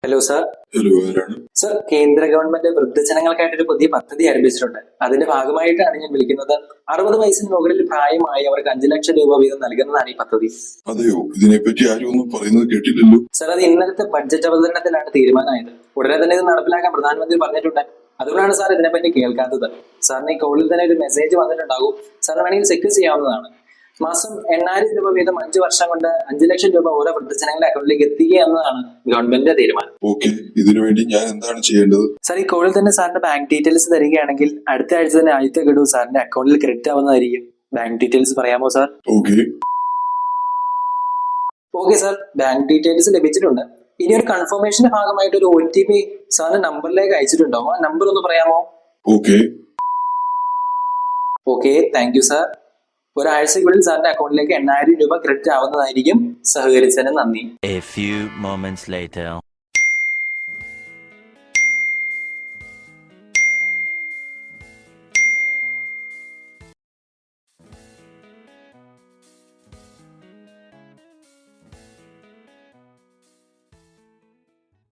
Hello sir. Hello, ആരാണ്? Sir, കേന്ദ്ര government വൃദ്ധജനങ്ങൾക്കായിട്ട് ഒരു പുതിയ പദ്ധതി ആരംഭിച്ചിട്ടുണ്ട്. അതിന്റെ ഭാഗമായിട്ടാണ് ഞാൻ വിളിക്കുന്നത്. 60 വയസ്സിന് മുകളിൽ പ്രായമായി അവർക്ക് 5 ലക്ഷം രൂപ വീതം നൽകുന്നതാണ് ഈ പദ്ധതി. അതെയോ? ഇതിനെപ്പറ്റി ആരും ഒന്നും പറയുന്നത് കേട്ടില്ലല്ലോ. സർ, അത് ഇന്നലത്തെ ബഡ്ജറ്റ് അവതരണത്തിലാണ് തീരുമാനമായത്. ഉടനെ തന്നെ ഇത് നടപ്പിലാക്കാൻ പ്രധാനമന്ത്രി പറഞ്ഞിട്ടുണ്ട്. അതുകൊണ്ടാണ് സാർ ഇതിനെപ്പറ്റി കേൾക്കാത്തത്. സാറിന് ഈ കോളിൽ തന്നെ ഒരു മെസ്സേജ് വന്നിട്ടുണ്ടാകും. സാർ വേണമെങ്കിൽ ചെക്ക് ചെയ്യാവുന്നതാണ്. മാസം 8000 രൂപ വീതം 5 വർഷം കൊണ്ട് 5 ലക്ഷം രൂപ ഓരോ വൃദ്ധജനങ്ങളുടെ അക്കൗണ്ടിലേക്ക് എത്തിക്കുക എന്നതാണ് ഗവൺമെന്റിന്റെ തീരുമാനം. ഓക്കെ, ഇതിനുവേണ്ടി ഞാൻ എന്താണ് ചെയ്യേണ്ടത്? സാർ, ഈ കോളിൽ തന്നെ സാറിന്റെ ബാങ്ക് ഡീറ്റെയിൽസ് തരികയാണെങ്കിൽ അടുത്ത ആഴ്ച തന്നെ ആദ്യത്തെ ഗഡു സാറിന്റെ അക്കൗണ്ടിൽ ക്രെഡിറ്റ് ആവുന്നതായിരിക്കും. ബാങ്ക് ഡീറ്റെയിൽസ് പറയാമോ sir? Okay sir, bank details ലഭിച്ചിട്ടുണ്ട്. ഇനി ഒരു കൺഫർമേഷന്റെ ഭാഗമായിട്ട് ഒരു OTP സാറിന്റെ നമ്പറിലേക്ക് അയച്ചിട്ടുണ്ടാവും. ആ നമ്പർ ഒന്ന് പറയാമോ? Okay, thank you sir. ഒരാഴ്ചക്കുള്ളിൽ സാറിന്റെ അക്കൗണ്ടിലേക്ക് 8000 രൂപ ക്രെഡിറ്റ് ആവുന്നതായിരിക്കും. സഹകരിച്ചതിന് നന്ദി. A few moments later.